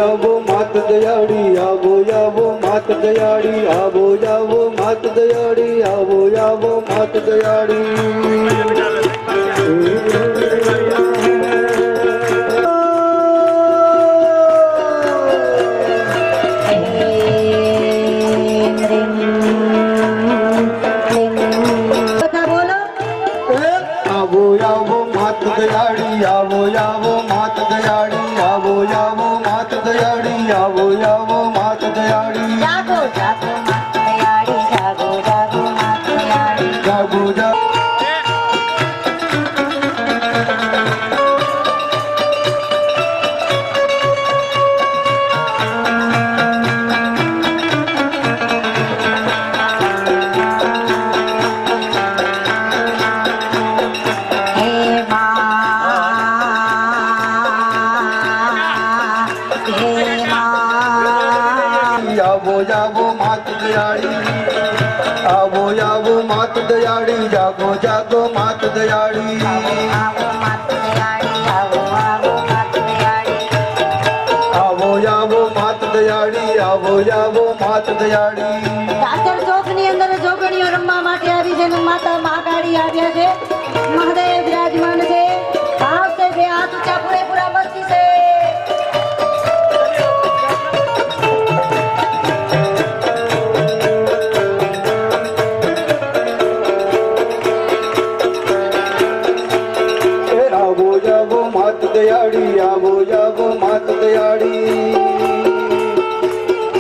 આવો માત દયાળી, આવો આવો માત દયાળી, આવો આવો માત દયાળી, આવો આવો માત દયાળી. આવો આવો માત દયાળી, આવો આવો માત દયાળી, આવો આવો માત દયાળી, આવો આવો માત દયાળી. જાગો જાગો માત દયાળી, જાગો જાગો માત દયાળી. જાગો જાગો આવો આવો માત દયાળી, આવો આવો માત દયાળી, જાગો જાગો માત દયાળી. આવો માત દયાળી, આવો આવો માત દયાળી. આવો આવો માત દયાળી, આવો આવો માત દયાળી. સાચર ચોક ની અંદર જોગણીઓ રમવા માટે આવી છે. માતા મહાકાળી આવ્યા છે. મહાદેવ બિરાજમાન છે. ભાવ છે બે હાથ ઊંચા પૂરેપૂરા મસ્તી છે. આવો આવો માત દયાળી, આવો આવો માત દયાળી,